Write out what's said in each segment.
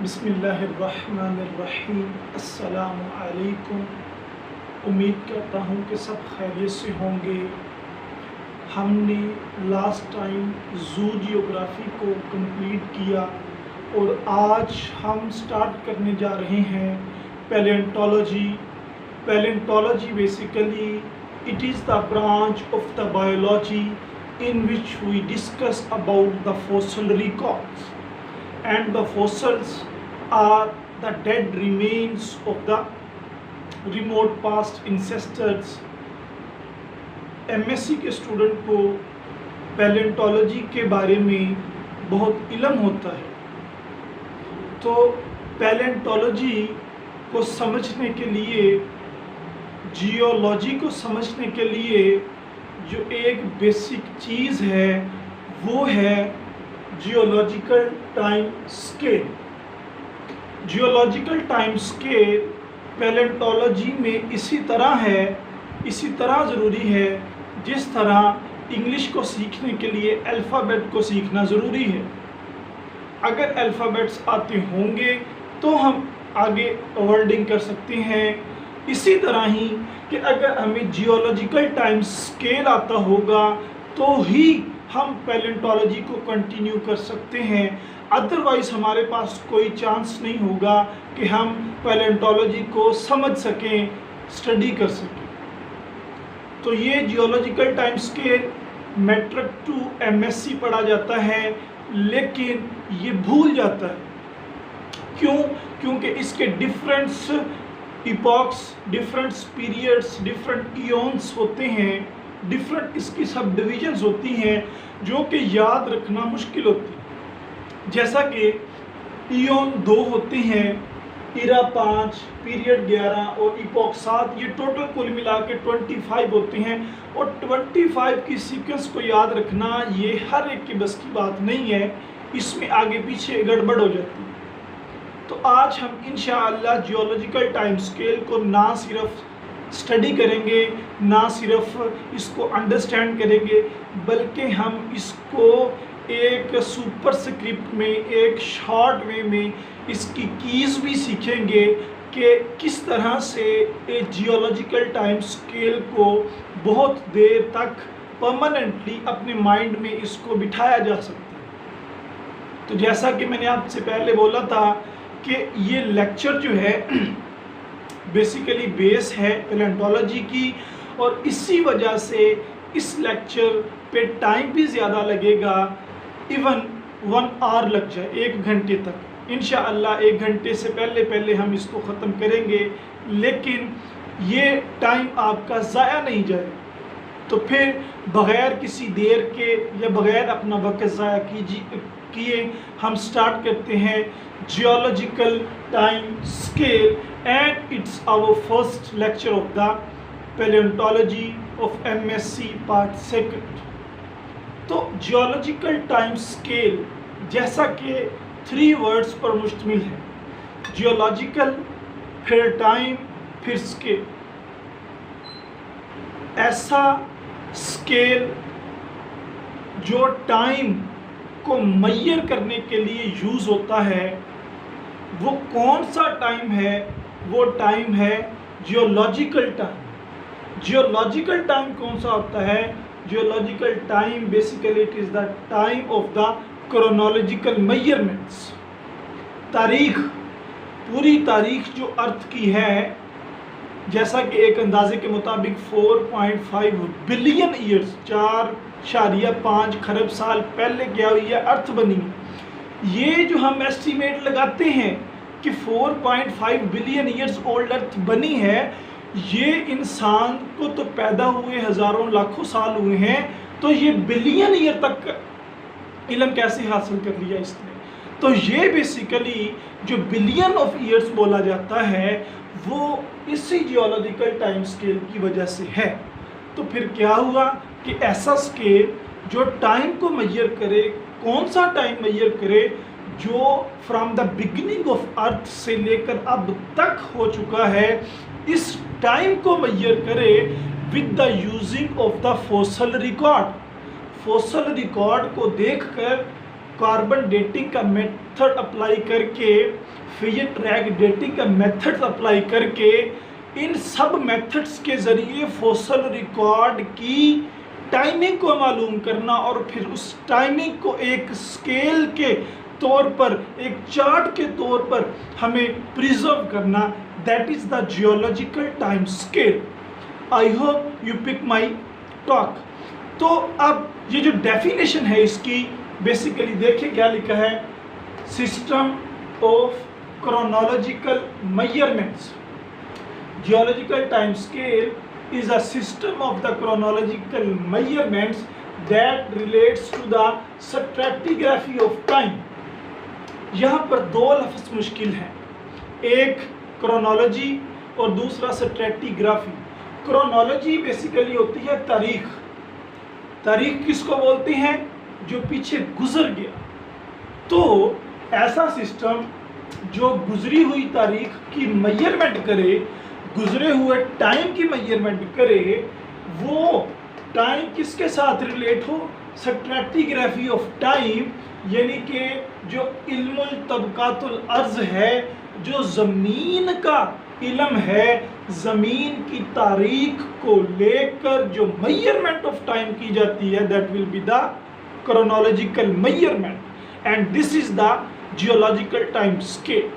बिस्मिल्लाहिर्रहमानिर्रहीम। अस्सलामु अलैकुम। उम्मीद करता हूँ कि सब खैरियत से होंगे। हमने लास्ट टाइम ज़ू जियोग्राफ़ी को कंप्लीट किया और आज हम स्टार्ट करने जा रहे हैं palaeontology. Palaeontology basically it is the branch of the biology in which we discuss about the fossil records, and the fossils are the dead remains of the remote past ancestors। MSc के student को palaeontology के बारे में बहुत इल्म होता है, तो पैलेंटोलॉजी को समझने के लिए, जियोलॉजी को समझने के लिए जो एक बेसिक चीज़ है वो है geological time scale. Geological time scale palaeontology में इसी तरह ज़रूरी है जिस तरह इंग्लिश को सीखने के लिए अल्फ़ाबेट को सीखना ज़रूरी है। अगर अल्फ़ाबेट्स आते होंगे तो हम आगे वर्डिंग कर सकते हैं। इसी तरह ही कि अगर हमें जियोलॉजिकल टाइम स्केल आता होगा तो ही हम पैलेंटोलॉजी को कंटिन्यू कर सकते हैं, अदरवाइज़ हमारे पास कोई चांस नहीं होगा कि हम पैलेंटोलॉजी को समझ सकें, स्टडी कर सकें। तो ये geological time scale matric to MSc पढ़ा जाता है, लेकिन ये भूल जाता है। क्यों? क्योंकि इसके differents epochs, different periods, different eons होते हैं, डिफरेंट इसकी सब डिविजन्स होती हैं जो कि याद रखना मुश्किल होती है। जैसा कि ईयन 2 होते हैं, इरा 5, पीरियड 11 और इपॉक 7, ये टोटल कुल मिला के 25 होते हैं। और 25 की सीक्वेंस को याद रखना ये हर एक की बस की बात नहीं है, इसमें आगे पीछे गड़बड़ हो जाती है। तो आज हम इंशाअल्लाह जियोलॉजिकल टाइम स्केल को ना सिर्फ स्टडी करेंगे, ना सिर्फ इसको अंडरस्टैंड करेंगे, बल्कि हम इसको एक सुपरस्क्रिप्ट में, एक शॉर्ट वे में इसकी कीज़ भी सीखेंगे कि किस तरह से एक जियोलॉजिकल टाइम स्केल को बहुत देर तक परमानेंटली अपने माइंड में इसको बिठाया जा सकता है। तो जैसा कि मैंने आपसे पहले बोला था कि ये लेक्चर जो है बेसिकली बेस है पैलेंटोलॉजी की, और इसी वजह से इस लेक्चर पे टाइम भी ज़्यादा लगेगा, इवन 1 आवर लग जाए, 1 घंटे तक। इंशाअल्लाह 1 घंटे से पहले हम इसको ख़त्म करेंगे, लेकिन ये टाइम आपका ज़ाया नहीं जाए। तो फिर बग़ैर किसी देर के या बग़ैर अपना वक्त ज़ाया किए हम स्टार्ट करते हैं geological time scale, and it's our first lecture of the palaeontology of MSc part 2। तो जियोलॉजिकल टाइम स्केल जैसा कि 3 वर्ड्स पर मुश्तमिल है, जियोलॉजिकल, फिर टाइम, फिर स्केल। ऐसा स्केल जो टाइम को मेजर करने के लिए यूज़ होता है, वो कौन सा टाइम है? वो टाइम है जियोलॉजिकल टाइम। जियोलॉजिकल टाइम कौन सा होता है? Geological time basically it is the time of the chronological measurements. तारीख, पूरी तारीख जो अर्थ की है, जैसा कि एक अंदाजे के मुताबिक 4.5 बिलियन ईयर्स, 4.5 खरब साल पहले क्या हुई है? अर्थ बनी। ये जो हम एस्टीमेट लगाते हैं कि 4.5 बिलियन ईयर्स ओल्ड अर्थ बनी है, ये इंसान को तो पैदा हुए हज़ारों लाखों साल हुए हैं, तो ये बिलियन ईयर तक इल्म कैसे हासिल कर लिया इसने? तो ये बेसिकली जो बिलियन ऑफ ईयर्स बोला जाता है वो इसी जियोलॉजिकल टाइम स्केल की वजह से है। तो फिर क्या हुआ कि ऐसा स्केल जो टाइम को मेजर करे, कौन सा टाइम मेजर करे? जो फ्रॉम द बिगिनिंग ऑफ अर्थ से लेकर अब तक हो चुका है, इस टाइम को मेजर करे with the using of the fossil record. Fossil record को देखकर कार्बन डेटिंग का मेथड अप्लाई करके, फिजन ट्रैक डेटिंग का मेथड अप्लाई करके, इन सब मेथड्स के ज़रिए फॉसल रिकॉर्ड की टाइमिंग को मालूम करना और फिर उस टाइमिंग को एक स्केल के तौर पर, एक चार्ट के तौर पर हमें प्रिजर्व करना, that is the geological time scale. I hope you pick my talk. तो अब ये जो डेफिनेशन है इसकी, बेसिकली देखिए क्या लिखा है, system of chronological measurements. Geological time scale is a system of the chronological measurements that relates to the stratigraphy of time. यहाँ पर दो लफ्ज़ मुश्किल हैं, एक क्रोनोलॉजी और दूसरा स्ट्रेटिग्राफी। क्रोनोलॉजी बेसिकली होती है तारीख। तारीख किसको बोलते हैं? जो पीछे गुजर गया। तो ऐसा सिस्टम जो गुजरी हुई तारीख की मेजरमेंट करे, गुजरे हुए टाइम की मेजरमेंट करे, वो टाइम किसके साथ रिलेट हो? स्ट्रैटिग्राफी ऑफ टाइम, यानी कि जो इल्मुल तबकातुल अर्ज है, जो ज़मीन का इल्म है, ज़मीन की तारीख को लेकर जो मेजरमेंट ऑफ टाइम की जाती है, that will be the chronological measurement and this is the geological time scale.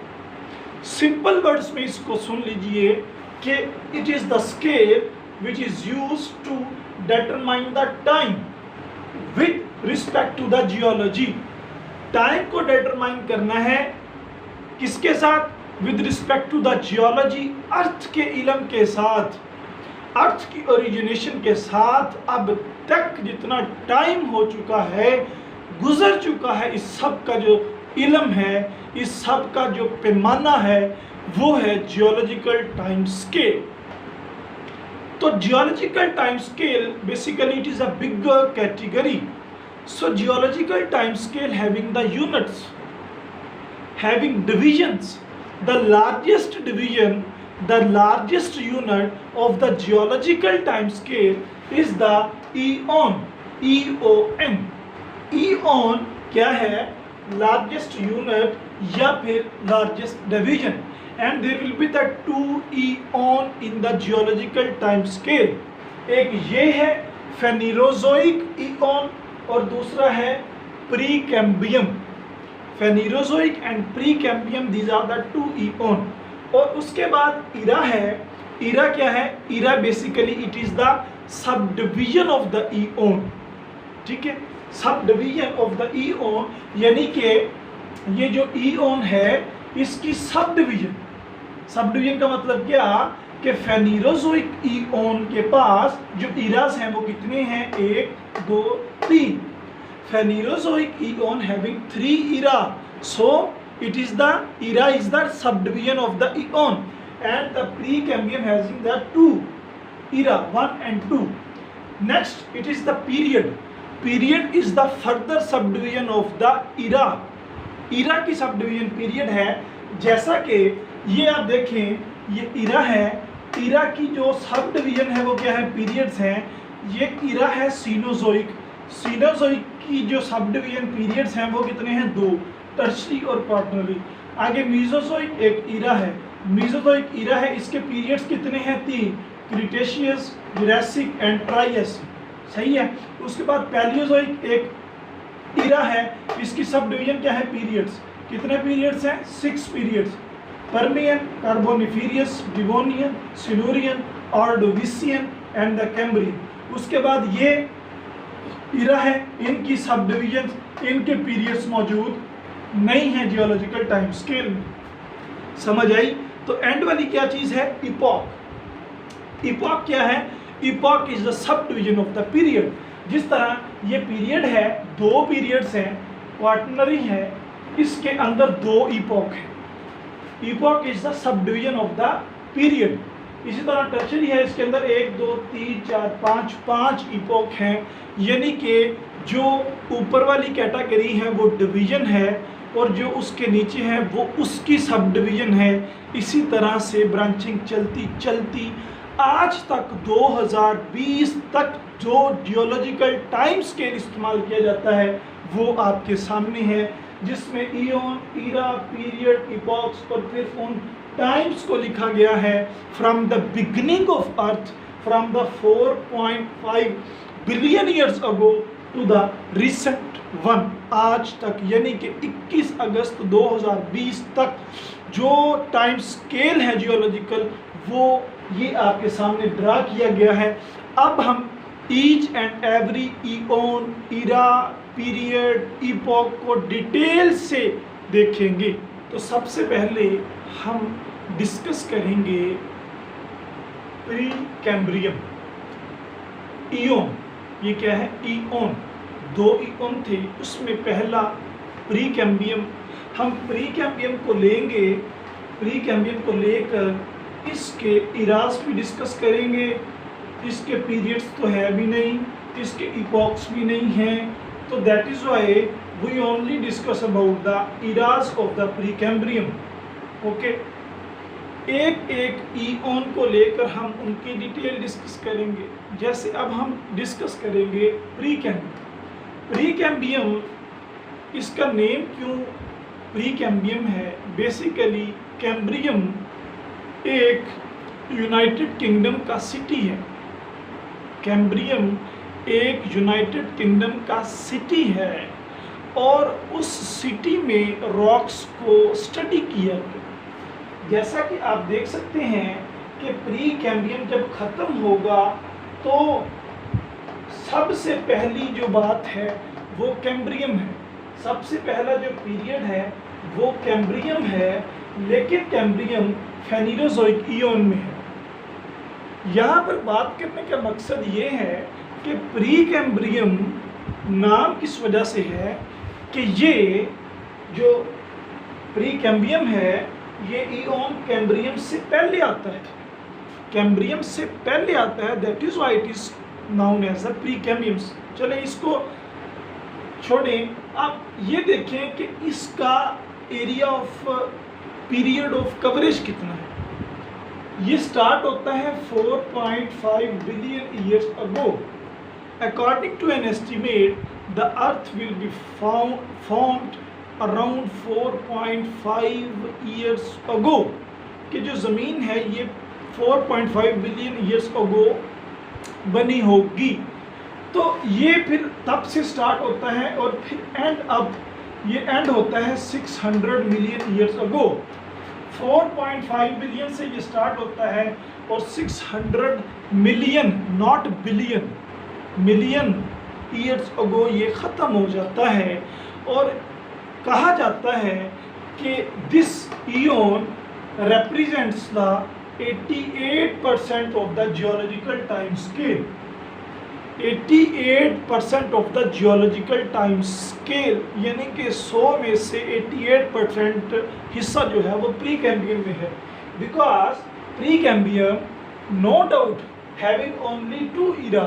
Simple words में इसको सुन लीजिए कि it is the scale which is used to determine the time with respect to the geology. Time को determine करना है किसके साथ? With respect to the geology, earth के इल्म के साथ, अर्थ की ओरिजिनेशन के साथ। अब तक जितना टाइम हो चुका है, गुजर चुका है, इस सब का जो इल्म है, इस सब का जो पैमाना है, वो है जियोलॉजिकल टाइम स्केल। तो geological time scale basically it is a bigger category. So geological time scale having the units, having divisions, the largest division, the largest unit of the geological time scale is the eon, EON। eon क्या है? largest unit या फिर largest division, and there will be the two eon in the geological time scale। एक ये है फेनीरोजोइक eon और दूसरा है procambium. फेनीरोजोइक and procambium, these are the two eon। और उसके बाद इरा है। इरा क्या है? Era basically it is the subdivision of the eon. ठीक है, sub division of the Eon, यानी कि ये जो ईओन है इसकी सब डिवीजन। सब डिवीजन का मतलब क्या कि फेनीरोजोइक ईओन के पास जो इरास हैं वो कितने हैं? 1 2 3। Phanerozoic eon having 3 era, so it is the era is the subdivision of the eon, and the precambrian having the 2 era 1 and 2. Next it is the period. Period is the further subdivision of the era. era की subdivision period है। जैसा कि ये आप देखें, ये era है, era की जो subdivision है वो क्या है? periods हैं। ये era है सीनोजोइक। सीनोजोइक की जो subdivision periods हैं वो कितने हैं? 2, टर्शरी और क्वार्टरनरी। आगे मीजोजोइक एक इरा है, मीजोजोइक इरा है, इसके पीरियड्स कितने हैं? 3, क्रिटेशियस, जुरासिक एंड ट्राइएसिक। सही है। उसके बाद पैलियोजोइक एक इरा है, इसकी सब डिवीजन क्या है? पीरियड्स। कितने पीरियड्स हैं? 6 periods. Permian, Carboniferous, Devonian, Silurian, Ordovician and the Cambrian. उसके बाद ये इरा है, इनकी सब डिवीजन, इनके पीरियड्स मौजूद नहीं है जियोलॉजिकल टाइम स्केल में। समझ आई? तो एंड वाली क्या चीज है? इपॉक। इपॉक क्या है? Epoch is the subdivision of the period. जिस तरह ये पीरियड है, 2 पीरियड्स हैं, क्वार्टनरी है, इसके अंदर 2 इपॉक है। Epoch is the subdivision of the period. इसी तरह टर्शरी है, इसके अंदर 1 2 3 4 5 इपॉक हैं, यानी कि जो ऊपर वाली कैटेगरी है वो डिवीजन है और जो उसके नीचे है वो उसकी सब डिवीजन है। इसी तरह से ब्रांचिंग चलती चलती आज तक 2020 तक जो जियोलॉजिकल टाइम स्केल इस्तेमाल किया जाता है वो आपके सामने है, जिसमें ईओन, इरा, पीरियड, इपॉक्स और फिर उन टाइम्स को लिखा गया है from the beginning of earth, from the 4.5 billion years ago to the recent one, आज तक, यानी कि 21 अगस्त 2020 तक जो टाइम स्केल है जियोलॉजिकल, वो ये आपके सामने ड्रा किया गया है। अब हम each and every eon, era, period, epoch को डिटेल से देखेंगे। तो सबसे पहले हम डिस्कस करेंगे प्री कैम्ब्रियम। ईओन, ये क्या है? ईओन, 2 ईओन थे, उसमें पहला प्री कैम्ब्रियम। हम प्री कैम्ब्रियम को लेंगे, प्री कैम्ब्रियम को लेकर इसके इराज भी डिस्कस करेंगे। इसके पीरियड्स तो है भी नहीं, इसके इपॉक्स भी नहीं हैं, तो that is why we only discuss about the eras of the Precambrian. Okay, एक एक ईओन को लेकर हम उनकी डिटेल डिस्कस करेंगे। जैसे अब हम डिस्कस करेंगे प्री कैम्ब्रियम। प्री कैम्ब्रियम, इसका नेम क्यों प्री कैम्ब्रियम है? बेसिकली कैम्ब्रियम एक यूनाइटेड किंगडम का सिटी है। कैम्ब्रियम एक यूनाइटेड किंगडम का सिटी है और उस सिटी में रॉक्स को स्टडी किया गया। जैसा कि आप देख सकते हैं कि प्री कैम्ब्रियम जब ख़त्म होगा तो सबसे पहली जो बात है वो कैम्ब्रियम है। सबसे पहला जो पीरियड है वो कैम्ब्रियम है, लेकिन कैम्ब्रियम फेनिरोजोइक ईओन में है। यहाँ पर बात करने का मकसद ये है कि प्री कैम्ब्रियम नाम किस वजह से है कि ये जो प्री कैम्ब्रियम है ये ईओन कैम्ब्रियम से पहले आता है, कैम्ब्रियम से पहले आता है, that is why it is known as the Precambrian. चले इसको छोड़ें, आप ये देखें कि इसका area of period of coverage कितना है। ये स्टार्ट होता है 4.5 billion years ago. According to an estimate the earth will be formed around 4.5 years ago, कि जो ज़मीन है ये 4.5 बिलियन ईयर्स अगो बनी होगी। तो ये फिर तब से स्टार्ट होता है और फिर ये एंड होता है 600 मिलियन ईयर्स अगो। 4.5 बिलियन से ये स्टार्ट होता है और 600 million, not billion, million years ago ये ख़त्म हो जाता है। और कहा जाता है कि this Eon represents the 88% of the geological time scale। 88% of the geological time scale, यानी कि 100 में से 88% हिस्सा जो है वो प्री कैम्ब्रियम में है। Because Precambrian no doubt having only 2 era,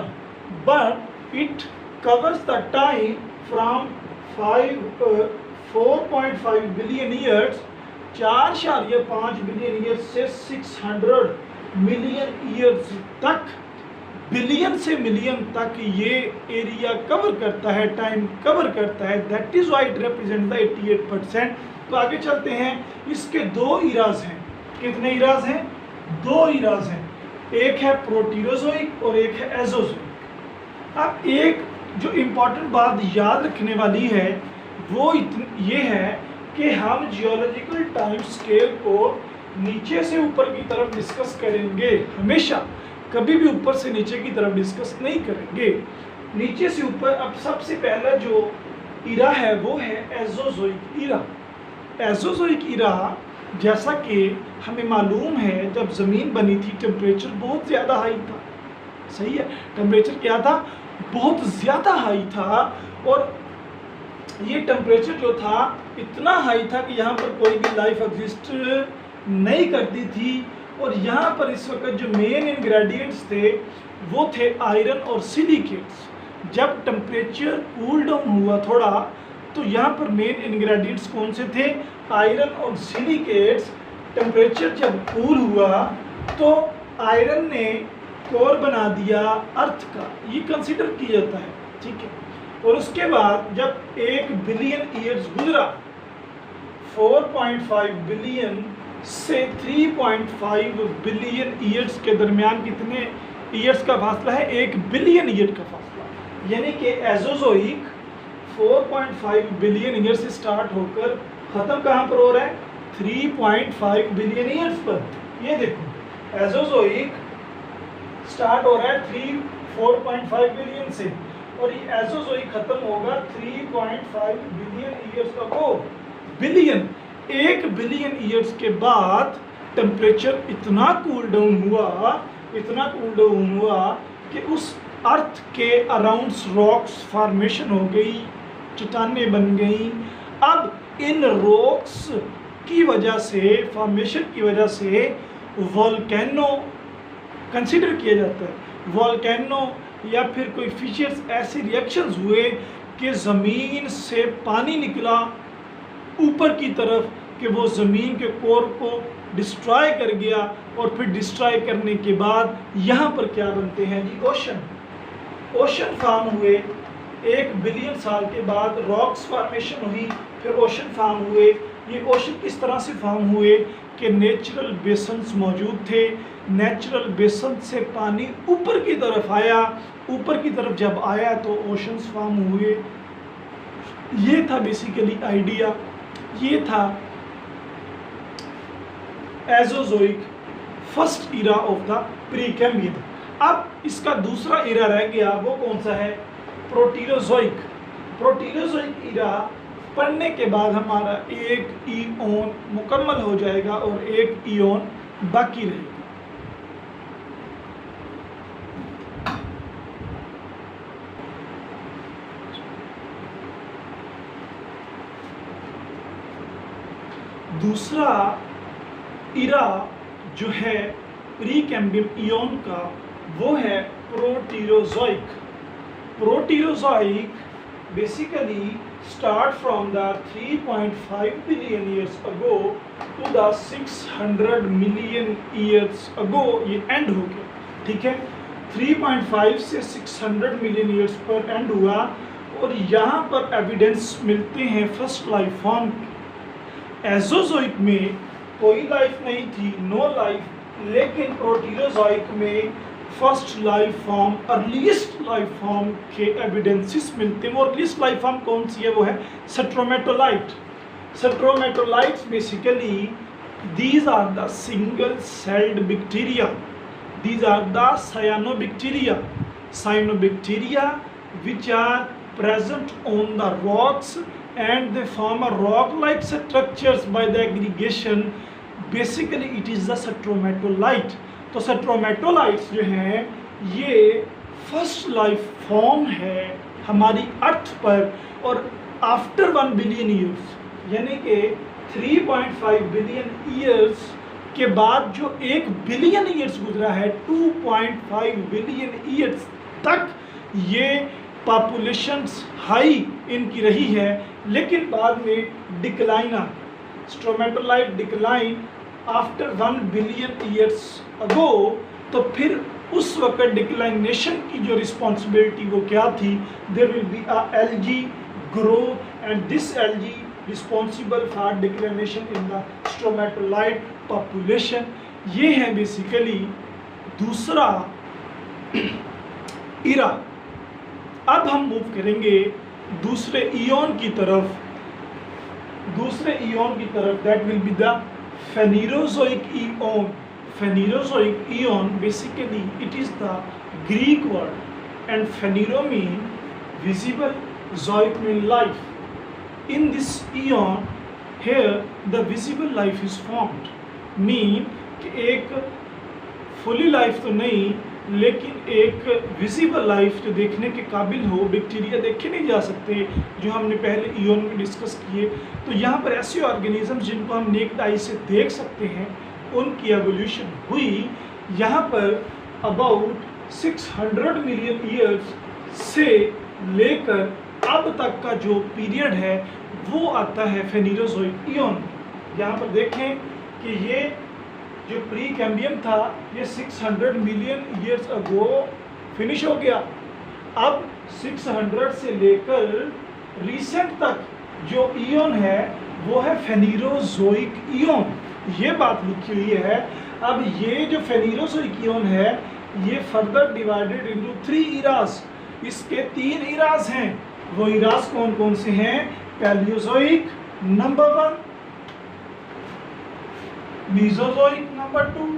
but it covers the time from 4.5 billion years, 4.5 billion years से 600 मिलियन ईयर्स तक, बिलियन से मिलियन तक ये एरिया कवर करता है, टाइम कवर करता है। That is why it represent the 88%। तो आगे चलते हैं, इसके 2 इराज हैं। कितने इराज हैं? 2 इराज हैं, एक है प्रोटीरोजोइक और एक है एजोजोइक। अब एक जो इम्पॉर्टेंट बात याद रखने वाली है वो ये है कि हम जियोलॉजिकल टाइम स्केल को नीचे से ऊपर की तरफ डिस्कस करेंगे, हमेशा, कभी भी ऊपर से नीचे की तरफ डिस्कस नहीं करेंगे, नीचे से ऊपर। अब सबसे पहला जो इरा है वो है एजोजोइक इरा। एजोजोइक इरा, जैसा कि हमें मालूम है, जब ज़मीन बनी थी टेम्परेचर बहुत ज़्यादा हाई था। सही है, टेम्परेचर क्या था? बहुत ज़्यादा हाई था। और ये टेम्परेचर जो था इतना हाई था कि यहाँ पर कोई भी लाइफ एग्जिस्ट नहीं करती थी। और यहाँ पर इस वक्त जो मेन इंग्रेडिएंट्स थे वो थे आयरन और सिलिकेट्स। जब टेम्परेचर कूल डाउन हुआ थोड़ा तो यहाँ पर मेन इंग्रेडिएंट्स कौन से थे? आयरन और सिलिकेट्स। टेम्परेचर जब कूल हुआ तो आयरन ने कोर बना दिया अर्थ का, ये कंसिडर किया जाता है, ठीक है। और उसके बाद जब 1 बिलियन ईयर्स गुजरा, 4.5 बिलियन से 3.5 बिलियन ईयर्स के दरमियान कितने ईयर्स का फासला है? 1 बिलियन ईयर का फासला। यानी कि एजोजोइक 4.5 बिलियन ईयर से स्टार्ट होकर ख़त्म कहाँ पर हो रहा है? 3.5 बिलियन ईयर्स पर। ये देखो एजोजोइक स्टार्ट हो रहा है 4.5 बिलियन से और ये एजोजोइक खत्म होगा 3.5 बिलियन ईयर्स अगो। बिलियन, 1 बिलियन ईयर्स के बाद टेम्परेचर इतना कूल डाउन हुआ कि उस अर्थ के अराउंड रॉक्स फॉर्मेशन हो गई, चट्टानें बन गई। अब इन रॉक्स की वजह से, फॉर्मेशन की वजह से वोल्केनो कंसीडर किया जाता है। वोल्केनो या फिर कोई फीचर्स, ऐसे रिएक्शंस हुए कि ज़मीन से पानी निकला ऊपर की तरफ कि वो ज़मीन के कोर को डिस्ट्रॉय कर गया और फिर डिस्ट्रॉय करने के बाद यहाँ पर क्या बनते हैं जी? ओशन फॉर्म हुए। 1 बिलियन साल के बाद रॉक्स फॉर्मेशन हुई, फिर ओशन फॉर्म हुए। ये ओशन किस तरह से फॉर्म हुए कि नेचुरल बेसन्स मौजूद थे, नेचुरल बेसन से पानी ऊपर की तरफ आया, ऊपर की तरफ जब आया तो ओशंस फॉर्म हुए। ये था बेसिकली आइडिया, ये था एजोजोइक first era of the procambium. अब इसका दूसरा इरा रह गया, वो कौन सा है? प्रोटीरोजोइक। प्रोटीरोजोइक इरा पढ़ने के बाद हमारा 1 ईओन मुकम्मल हो जाएगा और 1 ईओन बाकी रहेगा। दूसरा इरा जो है प्रीकैम्बियम इयॉन का, वो है प्रोटीरोजोइक। प्रोटीरोजोइक basically start from the 3.5 billion years ago to the 600 million years ago। ये एंड हो गया, ठीक है। 3.5 से 600 मिलियन ईयर्स पर एंड हुआ और यहाँ पर एविडेंस मिलते हैं फर्स्ट लाइफ फॉर्म। एजोजोइक में कोई लाइफ नहीं थी, नो लाइफ, लेकिन प्रोटीरोजोइक में first life form, earliest life form के एविडेंसेस मिलते हैं। वो अर्लीस्ट लाइफ फॉर्म कौन सी है? वो है stromatolite. Stromatolites basically these are the single celled bacteria, these are the cyanobacteria. Cyanobacteria which are present on the rocks and they form a rock like structures by the aggregation। basically it is the stromatolite। तो stromatolites जो हैं ये first life form है हमारी अर्थ पर, और after 1 billion years यानी कि 3.5 बिलियन ईयर्स के बाद जो 1 बिलियन ईयर्स गुजरा है, 2.5 बिलियन ईयर्स तक ये पॉपुलेशंस हाई इनकी रही है, लेकिन बाद में डिक्लाइन आ, stromatolite decline after 1 billion years ago. तो फिर उस वक्त डिक्लाइनेशन की जो रिस्पॉन्सिबिलिटी वो क्या थी? There will be a algae grow and this algae responsible for declination in the stromatolite population. ये है बेसिकली दूसरा इरा। अब हम मूव करेंगे दूसरे ईओन की तरफ, that will be the Phanerozoic eon। Phanerozoic eon basically it is the Greek word, and phanero mean visible, zoic mean life। In this eon here the visible life is formed, mean कि एक fully life तो नहीं लेकिन एक visible life जो देखने के काबिल हो। बैक्टीरिया देखे नहीं जा सकते जो हमने पहले ईओन में डिस्कस किए। तो यहाँ पर ऐसे ऑर्गेनिज्म जिनको हम नेक्ड आई से देख सकते हैं उनकी एवोल्यूशन हुई। यहाँ पर अबाउट 600 मिलियन ईयर्स से लेकर अब तक का जो पीरियड है वो आता है फेनीरोजोइक ईओन। यहाँ पर देखें कि ये जो प्री कैम्बियम था ये 600 मिलियन ईयर्स अगो फिनिश हो गया। अब 600 से लेकर रिसेंट तक जो ईयन है वो है फेनीरोजोइक ईयन, ये बात लिखी हुई है। अब ये जो फेनीरोजोइक ईयन है ये फर्दर डिवाइडेड इनटू 3 इरास, इसके 3 इरास हैं। वो इरास कौन कौन से हैं? Palaeozoic number 1, Mesozoic number 2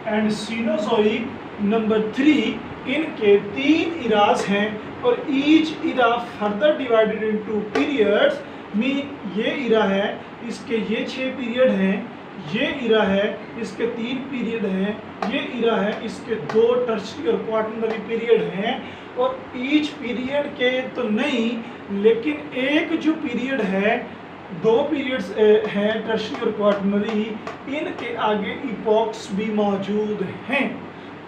and Cenozoic number 3। इनके 3 इरास हैं और ईच इरा फर्दर डिवाइडेड इनटू पीरियड्स। में ये इरा है, इसके ये 6 पीरियड हैं, ये इरा है, इसके 3 पीरियड हैं, ये इरा है, इसके 2 टर्शियरी और क्वार्टरनरी पीरियड हैं। और ईच पीरियड के तो नहीं, लेकिन एक जो पीरियड है, 2 पीरियड्स हैं टर्शियरी और क्वार्टरनरी, इनके आगे इपॉक्स भी मौजूद हैं।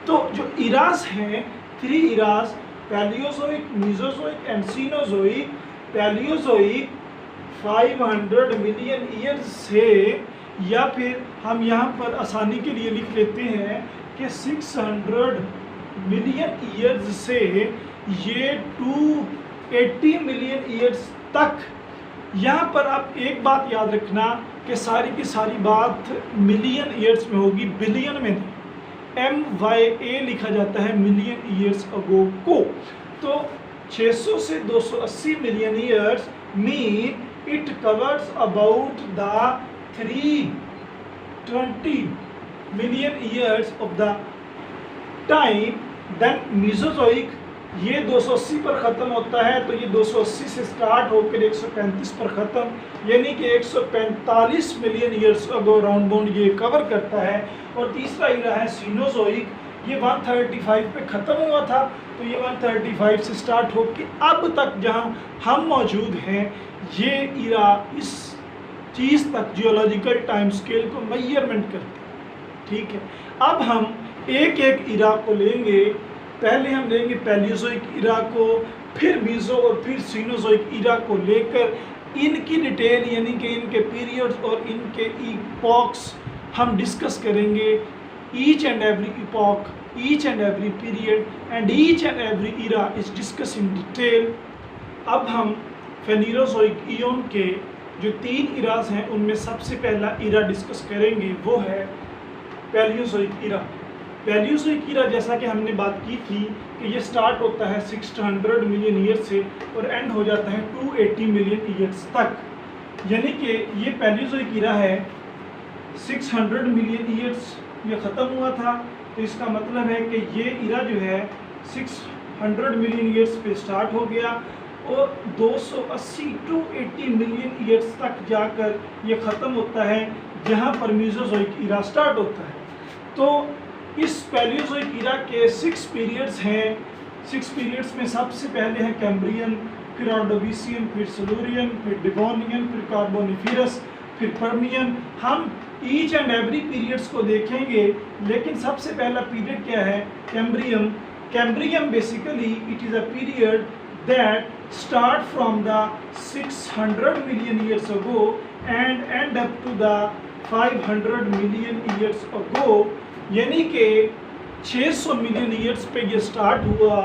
तो जो इरास हैं 3 eras, Palaeozoic, Mesozoic and Cenozoic. Palaeozoic 500 million years से, या फिर हम यहाँ पर आसानी के लिए लिख लेते हैं कि 600 मिलियन ईयर्स से ये 280 मिलियन ईयर्स तक। यहाँ पर आप एक बात याद रखना कि सारी की सारी बात मिलियन ईयर्स में होगी, बिलियन में नहीं। MYA लिखा जाता है मिलियन ईयर्स अगो को। तो 600 से 280 million years mean it covers about the 320 million years of the time. Then Mesozoic ये 280 पर ख़त्म होता है, तो ये 280 से स्टार्ट होकर 135 पर ख़त्म, यानी कि 145 million years ago round bound ये कवर करता है। और तीसरा इरा है सीनोजोइक, ये 135 पे ख़त्म हुआ था, तो ये 135 से स्टार्ट होकर अब तक जहाँ हम मौजूद हैं, ये इरा इस चीज़ तक जियोलॉजिकल टाइम स्केल को मेजरमेंट करते हैं। ठीक है, अब हम एक एक इरा को लेंगे। पहले हम लेंगे पैलियोजोइक इरा को, फिर मीसो और फिर सीनोजोइक इरा को लेकर इनकी डिटेल यानी कि इनके पीरियड्स और इनके इपॉक्स हम डिस्कस करेंगे। Each and every epoch, each and every period and each and every era is discuss in detail. अब हम फेनीरोजोइक ईयन के जो 3 इरास हैं उनमें सबसे पहला इरा डिस्कस करेंगे, वो है पैलियोजोइक इरा। पैलियोजोइक इरा जैसा कि हमने बात की थी कि ये स्टार्ट होता है 600 मिलियन ईयर्स से और एंड हो जाता है 280 मिलियन ईयर्स तक। यानी कि ये पैलियोजोइक इरा है, 600 मिलियन ईयर्स ये ख़त्म हुआ था, तो इसका मतलब है कि ये इरा जो है 600 मिलियन ईयर्स पे स्टार्ट हो गया और 280 टू 80 मिलियन ईयर्स तक जाकर ये ख़त्म होता है, जहाँ पर मीसोजोइक इरा स्टार्ट होता है। तो इस पैलियोजोइक इरा के 6 पीरियड्स हैं। 6 पीरियड्स में सबसे पहले है कैम्ब्रियन, फिर ऑर्डोविशियन, फिर सिल्यूरियन, फिर डिवोनियन, फिर कार्बोनिफेरस, फिर पर्मियन। हम ईच एंड एवरी पीरियड्स को देखेंगे, लेकिन सबसे पहला पीरियड क्या है? कैम्ब्रियम। कैम्ब्रियम basically it is a period that start from the 600 million years ago and end up to the 500 million years ago, यानी कि 600 मिलियन ईयर्स पे ये स्टार्ट हुआ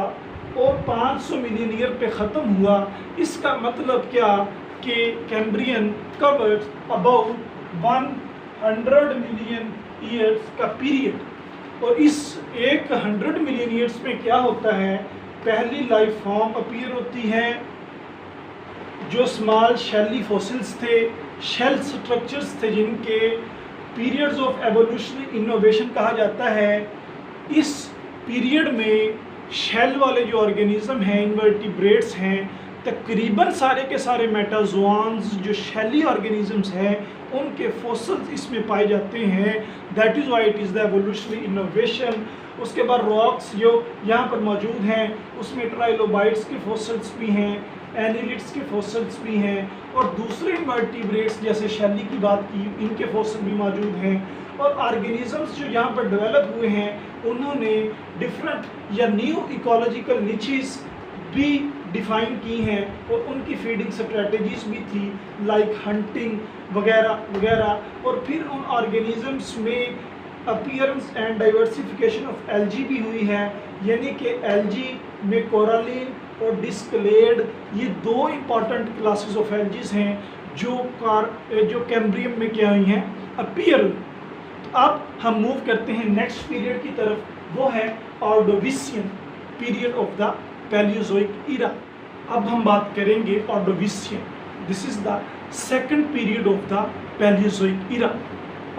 और 500 मिलियन ईयर पे ख़त्म हुआ। इसका मतलब क्या कि Cambrian covers about 100 million years का पीरियड। और इस 100 मिलियन ईयर्स में क्या होता है? पहली लाइफ फॉर्म अपीयर होती है जो स्मॉल शेली फॉसिल्स थे, शेल स्ट्रक्चर्स थे, जिनके पीरियड्स ऑफ एवोल्यूशनरी इनोवेशन कहा जाता है। इस पीरियड में शेल वाले जो ऑर्गेनिज्म हैं, इनवर्टिब्रेट्स हैं, तकरीबन सारे के सारे मेटाजोआन्स जो शेली ऑर्गेनिजम्स हैं उनके फॉसिल्स इसमें पाए जाते हैं। That is why it is the evolutionary innovation. उसके बाद रॉक्स जो यहाँ पर मौजूद हैं उसमें ट्राइलोबाइट्स के फॉसिल्स भी हैं, एनिलिड्स के फॉसिल्स भी हैं, और दूसरे इनवर्टिब्रेट्स जैसे शेली की बात की, इनके फॉसिल भी मौजूद हैं। और ऑर्गेनिजम्स जो यहाँ पर डेवलप हुए हैं उन्होंने डिफरेंट या न्यू इकोलॉजिकल निचेस भी डिफाइन की हैं और उनकी फीडिंग स्ट्रेटजीज भी थी, लाइक हंटिंग वगैरह वगैरह। और फिर उन ऑर्गेनिजम्स में appearance and diversification of algae भी हुई है, यानी कि एल्गी में कोरालिन और डिस्कलेड, ये दो इंपॉर्टेंट क्लासेस ऑफ एल्जीज हैं जो कैम्ब्रियम में क्या हुई हैं, अपीयर हुई। तो अब हम मूव करते हैं नेक्स्ट पीरियड की तरफ, वो है Ordovician period of the Palaeozoic era. अब हम बात करेंगे Ordovician, this is the second period of the Palaeozoic era.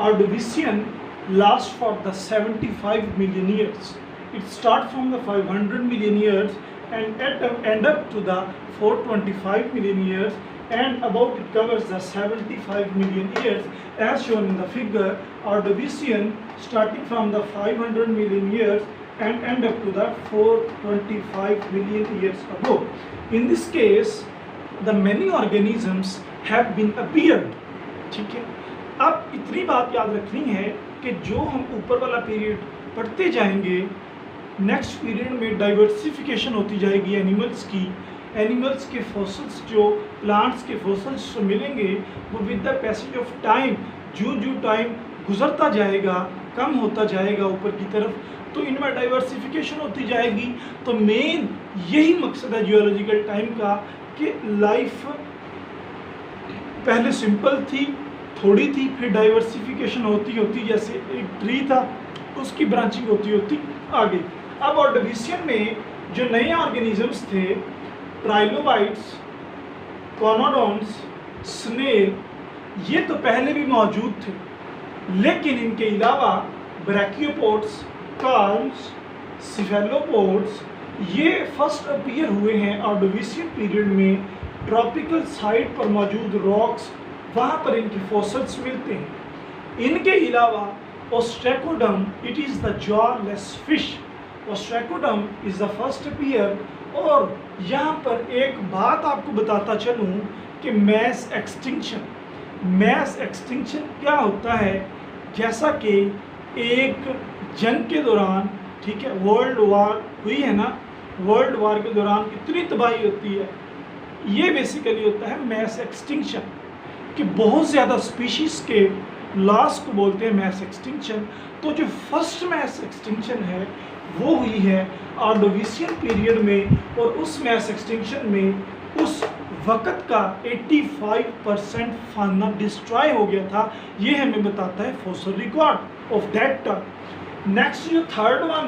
Ordovician last for the 75 million years. It starts from the 500 million years and end up to the 425 million years, and about it covers the 75 million years as shown in the figure. Ordovician starting from the 500 million years and end up to the 425 million years ago. In this case, the many organisms have been appeared. ठीक है, अब इतनी बात याद रखनी है कि जो हम ऊपर वाला पीरियड पढ़ते जाएंगे, नेक्स्ट पीरियड में डाइवर्सिफिकेशन होती जाएगी एनिमल्स की। एनिमल्स के फॉसिल्स जो प्लांट्स के फॉसिल्स जो मिलेंगे वो with the passage of time, जो टाइम गुजरता जाएगा कम होता जाएगा ऊपर की तरफ, तो इनमें डाइवर्सिफिकेशन होती जाएगी। तो मेन यही मकसद है जियोलॉजिकल टाइम का कि लाइफ पहले सिंपल थी, थोड़ी थी, फिर डाइवर्सिफिकेशन होती होती, जैसे एक ट्री था उसकी ब्रांचिंग होती आगे। अब ऑर्डोविशियन में जो नए ऑर्गेनिजम्स थे, ट्राइलोबाइट्स, कॉनोडॉन्स, स्नेल, ये तो पहले भी मौजूद थे, लेकिन इनके अलावा ब्रैकियोपोड्स, कार्प्स, सिफेलोपोड्स, ये फर्स्ट अपीयर हुए हैं ऑर्डोविशियन पीरियड में। ट्रॉपिकल साइट पर मौजूद रॉक्स, वहाँ पर इनके फॉसिल्स मिलते हैं। इनके अलावा ostracoderm, it is the jawless fish, ostracoderm is the first appear. और यहाँ पर एक बात आपको बताता चलूँ कि मैस एक्सटिंक्शन क्या होता है, जैसा कि एक जंग के दौरान, ठीक है, वर्ल्ड वार हुई है ना, वर्ल्ड वार के दौरान इतनी तबाही होती है, ये बेसिकली होता है मैस एक्सटिंक्शन, कि बहुत ज़्यादा स्पीशीज़ के लॉस को बोलते हैं मैस एक्सटिंक्शन। तो जो फर्स्ट मैस एक्सटिंक्शन है वो हुई है ऑर्डोविशियन पीरियड में, और उस मैस एक्सटिंक्शन में उस वक़्त का 85% फाना डिस्ट्रॉय हो गया था। ये हमें बताता है fossil record of that time. Next जो थर्ड वन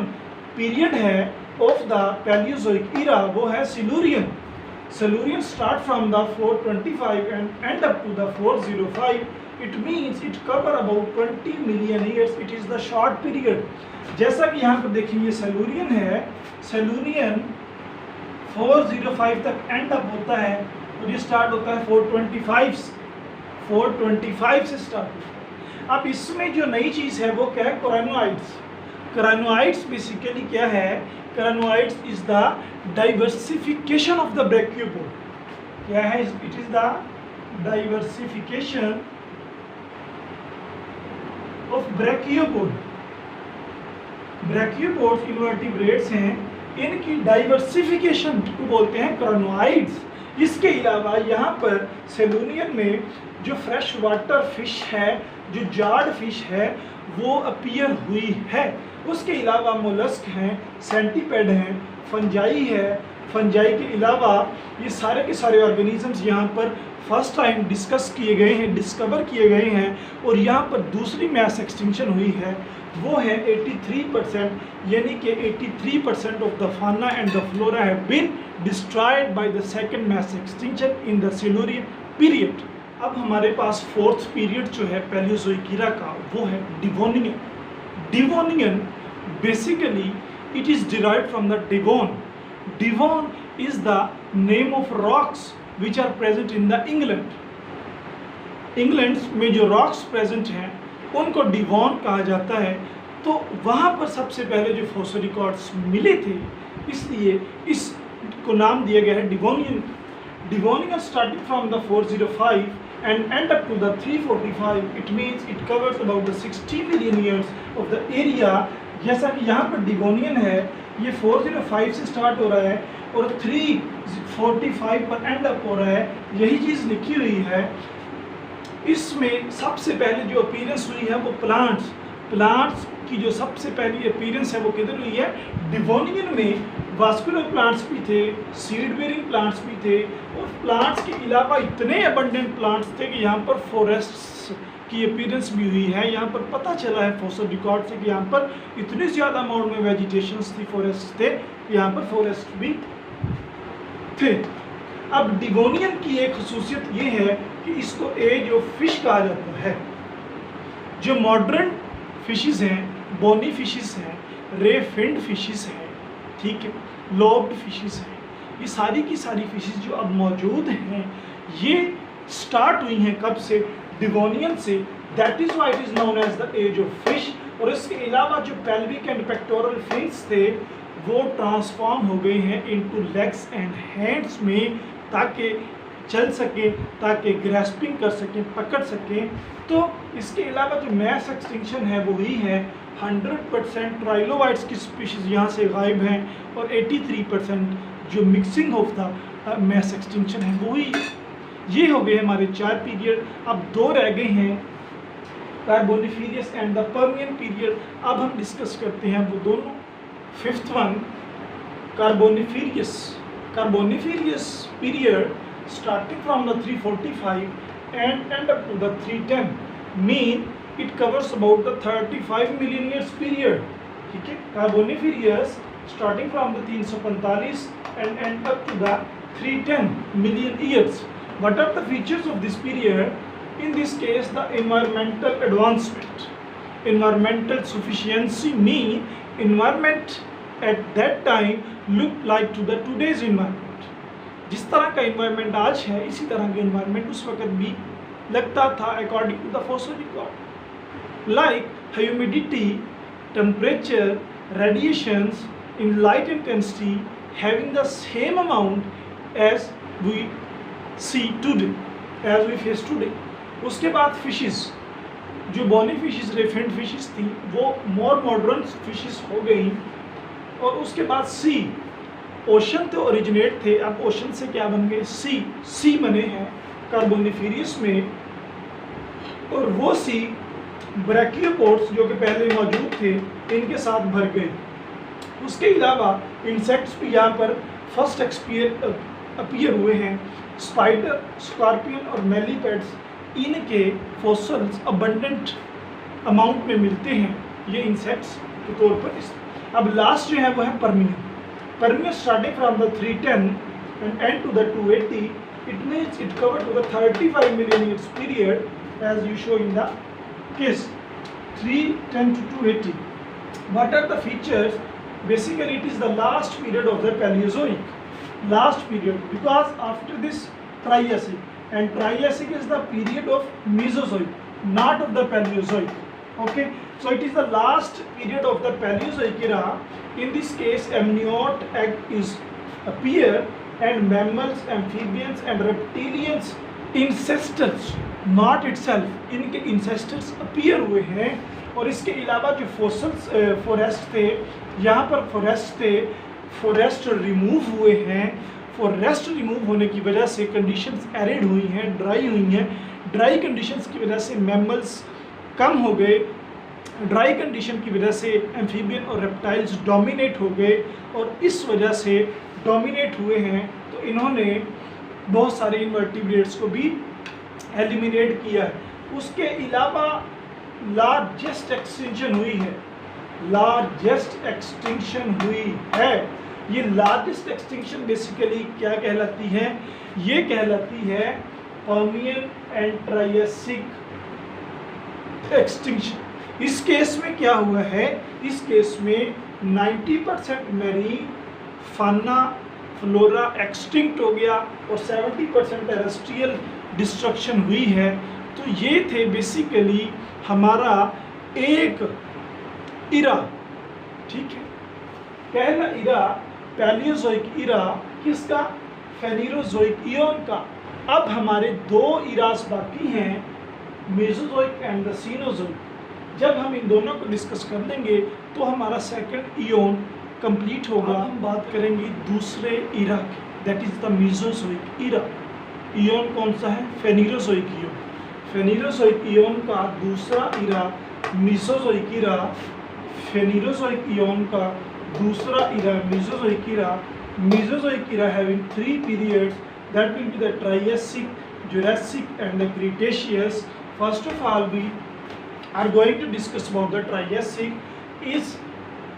पीरियड है ऑफ द पैलियोजोइक ईरा, वो है Silurian. Silurian start from the 425 and end up to the 405. It means it cover about 20 million years. It is the short period. जैसा कि यहाँ पर देखेंगे Silurian है, Silurian 405 तक एंड अप होता है, और ये स्टार्ट होता है 425 से स्टार्ट होता है। अब इसमें जो नई चीज़ है वो क्या है, कोराइनोइड्स। कोराइनोइड्स बेसिकली क्या है, crinoids is the diversification of the brachiopod. क्या है, it is the diversification of brachiopod. Brachiopods invertebrates हैं, इनकी डाइवर्सिफिकेशन को बोलते हैं कोराइनोइड्स। इसके अलावा यहाँ पर सेलूनियन में जो फ्रेश वाटर फिश है, जो जार्ड फिश है, वो अपीयर हुई है। उसके अलावा मोलस्क हैं, सेंटीपेड हैं, फंजाई है। फंजाई के अलावा ये सारे के सारे ऑर्गेनिजम्स यहाँ पर फर्स्ट टाइम डिस्कस किए गए हैं, डिस्कवर किए गए हैं, और यहाँ पर दूसरी मैस एक्सटिंक्शन हुई है, वो है 83%, यानी कि 83% of the fauna and the flora have been destroyed by the second mass extinction in the Silurian period. अब हमारे पास फोर्थ पीरियड जो है पैलियोजोइक ईरा का, वो है Devonian. Devonian basically it is derived from the Devon. Devon is the name of rocks which are present in the England. England में जो rocks present हैं उनको डिवॉन कहा जाता है। तो वहाँ पर सबसे पहले जो फॉसिल रिकॉर्ड्स मिले थे, इसलिए इसको नाम दिया गया है Devonian. Devonian starting from the 405 and end up to the 345. It means it covers about the 60 million years of the area. जैसा कि यहाँ पर डिवोनियन है, ये 405 से स्टार्ट हो रहा है और 345 पर एंड अप हो रहा है, यही चीज़ लिखी हुई है। इसमें सबसे पहले जो अपीयरेंस हुई है वो प्लांट्स की जो सबसे पहली अपीयरेंस है वो किधर हुई है, डिवोनियन में। वास्कुलर प्लांट्स भी थे, सीड बेयरिंग प्लांट्स भी थे, और प्लांट्स के अलावा इतने अबंडेंट प्लांट्स थे कि यहाँ पर फॉरेस्ट्स की अपीयरेंस भी हुई है। यहाँ पर पता चला है फॉसिल रिकॉर्ड से कि यहाँ पर इतनी ज़्यादा अमाउंट में वेजिटेशंस थी, फॉरेस्ट थे, यहाँ पर फॉरेस्ट भी थे। अब डिवोनियन की एक खसूसियत ये है कि इसको एज ऑफ फिश कहा जाता है। जो मॉडर्न फिशेस हैं, बोनी फिशेस हैं, रे फिन्ड फिशेस हैं, ठीक है, लोब्ड फिशेस हैं, ये सारी की सारी फिशेस जो अब मौजूद हैं ये स्टार्ट हुई हैं कब से? डिवोनियन से। That is why it is known as the age of fish. और इसके अलावा जो पेल्विक एंड पेक्टोरल फिन्स थे वो ट्रांसफॉर्म हो गए हैं इनटू लेग्स एंड हैंड्स में, ताकि चल सकें, ताकि ग्रैस्पिंग कर सकें, पकड़ सकें। तो इसके अलावा जो मैस एक्सटिंक्शन है वो ही है 100% ट्राइलोबाइट्स की स्पीशीज़ यहाँ से गायब हैं, और 83% जो mixing of the mass extinction है वो ही। ये हो गए हमारे 4 पीरियड। अब 2 रह गए हैं, Carboniferous and the Permian period. अब हम डिस्कस करते हैं वो दोनों। 5th one, Carboniferous. Carboniferous period starting from the 345 and end up to the 310, mean it covers about the 35 million years period, ठीक है। कार्बोनिफेरियस starting from the 345 and end up to the 310 million years. What are the features of this period? In this case, the environmental advancement, environmental sufficiency, mean environment at that time looked like to the today's environment. जिस तरह का environment आज है इसी तरह का environment उस वक्त भी लगता था, according to the fossil record. Like humidity, temperature, radiations in light intensity having the same amount as we see today, as we face today. उसके बाद फिशेस, जो बोनी फिशेस, रेफिन्ड फिशेस थी वो मोर मॉडर्न फिशेस हो गई। और उसके बाद सी, ओशन तो ओरिजिनेट थे, अब ओशन से क्या बन गए? सी बने हैं कार्बोनिफेरियस में। और वो सी ब्रैकियोपोड्स जो कि पहले मौजूद थे इनके साथ भर गए। उसके अलावा इंसेक्ट्स भी यहाँ पर फर्स्ट अपीयर हुए हैं। स्पाइडर, स्कॉर्पियन और मेलीपेड्स, इनके फॉसिल्स अबंडेंट अमाउंट में मिलते हैं ये इंसेक्ट्स के तौर पर। अब लास्ट जो है वो है Permian. Permian starting from the 310 and end to the 280, it means it covered to the 35 million years period, as you show in the case 310 to 280. What are the features? Basically, it is the last period of the Paleozoic. Last period, because after this Triassic, and Triassic is the period of Mesozoic, not of the Paleozoic. Okay, so it is the last period of the Paleozoic era. In this case, amniote egg is appear and mammals, amphibians and reptilians ancestors, not itself, इनके ancestors appear हुए हैं। और इसके अलावा जो fossils forest थे, यहाँ पर फॉरेस्ट थे, फॉरेस्ट रिमूव हुए हैं। फॉरेस्ट रिमूव होने की वजह से कंडीशंस एरिड हुई हैं, ड्राई हुई हैं। ड्राई कंडीशंस की वजह से मैमल्स कम हो गए, ड्राई कंडीशन की वजह से एम्फीबियन और रेप्टाइल्स डोमिनेट हो गए, और इस वजह से डोमिनेट हुए हैं तो इन्होंने बहुत सारे इनवर्टिब्रेट्स को भी एलिमिनेट किया है। उसके अलावा लार्जेस्ट एक्सटिंक्शन हुई है, लार्जेस्ट एक्सटिंक्शन हुई है। ये लार्जेस्ट एक्सटिंक्शन बेसिकली क्या कहलाती है? ये कहलाती है पर्मियन एंड ट्रायसिक एक्सटिंक्शन। इस केस में क्या हुआ है? इस केस में 90% मैरीन फाना फ्लोरा एक्सटिंक्ट हो गया और 70% टेरेस्ट्रियल डिस्ट्रक्शन हुई है। तो ये थे बेसिकली हमारा एक इरा, ठीक है। पहला इरा पैलियोजोइक इरा किसका? फेनेरोजोइक इयन का। अब हमारे 2 इरास बाकी हैं, मेसोजोइक एंड द सीनोजोइक। जब हम इन दोनों को डिस्कस कर लेंगे तो हमारा सेकंड इयन कंप्लीट होगा। हम बात करेंगे दूसरे इरा की, that is the Mesozoic era. Eon कौन सा है? फेनेरोजोइक इयन। फेनेरोजोइक इयन का दूसरा इरा मेसोजोइक इरा। फेनेरोजोइक इयन का दूसरा era Mesozoic era. Mesozoic era having 3 periods, that will be the Triassic, Jurassic and the Cretaceous. First of all, we are going to discuss about the Triassic.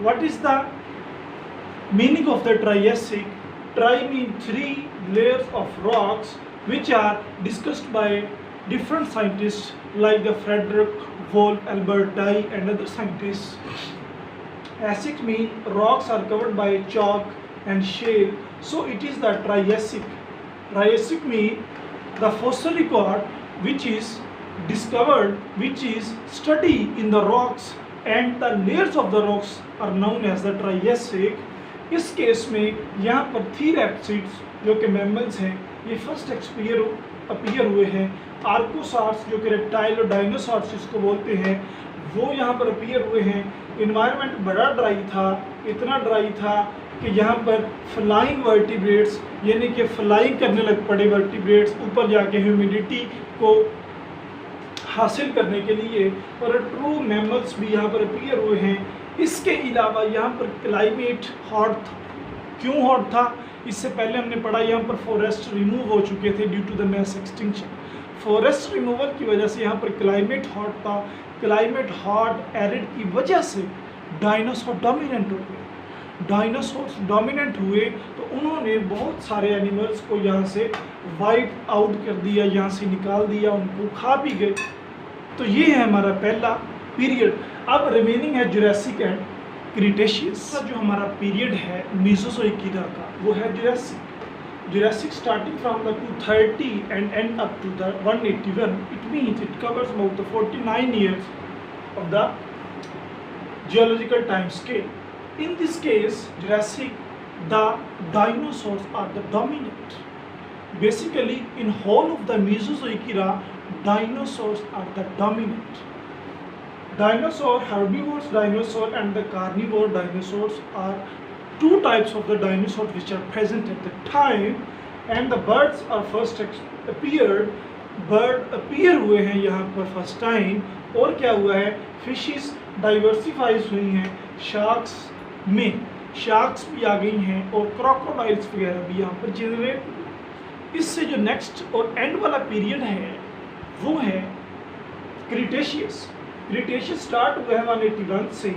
What is the meaning of the Triassic? Tri means 3 layers of rocks which are discussed by different scientists like the Frederick Wolf, Albert Dye and other scientists. Acid means rocks are covered by chalk and shale, so it is the Triassic. Triassic means the fossil record which is discovered, which is studied in the rocks and the layers of the rocks are known as the Triassic. इस case में यहाँ पर 3 रैप्सिड्स जो कि mammals हैं, ये first appear हुए हैं। आर्कोसॉर्स जो कि रेप्टाइल और डायनासॉर्स जिसको बोलते हैं, वो यहाँ पर अपीयर हुए हैं। इन्वायरमेंट बड़ा ड्राई था, इतना ड्राई था कि यहाँ पर फ्लाइंग वर्टिब्रेट्स यानी कि फ्लाइंग करने लग पड़े वर्टिब्रेट्स ऊपर जाके ह्यूमिडिटी को हासिल करने के लिए, और ट्रू मैमल्स भी यहाँ पर अपीयर हुए हैं। इसके अलावा यहाँ पर क्लाइमेट हॉट था। क्यों हॉट था? इससे पहले हमने पढ़ा यहाँ पर फॉरेस्ट रिमूव हो चुके थे due to the mass extinction. Forest removal की वजह से यहाँ पर क्लाइमेट हॉट था। क्लाइमेट हॉट एरिड की वजह से डायनासोर डोमिनेंट हो गए। डायनासोर्स डोमिनेंट हुए तो उन्होंने बहुत सारे एनिमल्स को यहाँ से वाइप आउट कर दिया, यहाँ से निकाल दिया, उनको खा भी गए। तो ये है हमारा पहला पीरियड। अब रिमेनिंग है जुरासिक एंड क्रीटेशियस। जो हमारा पीरियड है मीसोजोइक ईरा का वो है Jurassic. Jurassic starting from the 230 and end up to the 181। It means it covers about the 49 years of the geological time scale. In this case, Jurassic, the dinosaurs are the dominant. Basically, in whole of the Mesozoic era, dinosaurs are the dominant. Dinosaur, herbivorous dinosaur and the carnivore dinosaurs are 2 types of the dinosaurs which are present at the time, and the birds are first appeared. Bird appear हुए हैं यहाँ पर first time. और क्या हुआ है? Fishes डाइवर्सिफाइज हुई हैं। शार्क्स में शार्क्स भी आ गई हैं और क्रोकोडाइल्स वगैरह भी यहाँ पर जनरेट हुए। इससे जो नेक्स्ट और एंड वाला पीरियड है वो है क्रीटेशियस। क्रीटेशियस स्टार्ट हुआ है 181 से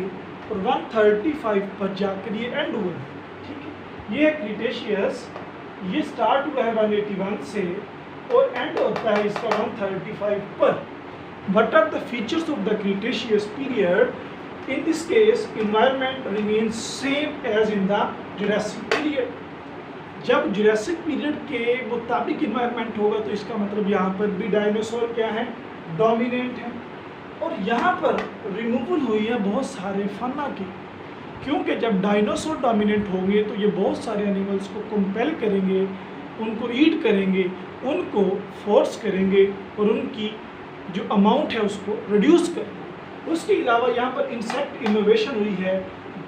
और 135 पर जाकर ये एंड हुआ है। ठीक है, ये है क्रीटेशियस। ये स्टार्ट हुआ है 181 से और एंड होता है इसका 135 पर। What are the features of the Cretaceous period? In this case, environment remains same as in the Jurassic period. जब जुरासिक पीरियड के मुताबिक इन्वायरमेंट होगा तो इसका मतलब यहाँ पर भी डायनासोर क्या है? डोमिनेंट है। और यहाँ पर रिमूवल हुई है बहुत सारे फना की, क्योंकि जब डायनासोर डोमिनेंट होंगे तो ये बहुत सारे एनिमल्स को कंपेल करेंगे, उनको ईट करेंगे, उनको फोर्स करेंगे और उनकी जो अमाउंट है उसको रिड्यूस करेंगे। उसके अलावा यहाँ पर इंसेक्ट इनोवेशन हुई है।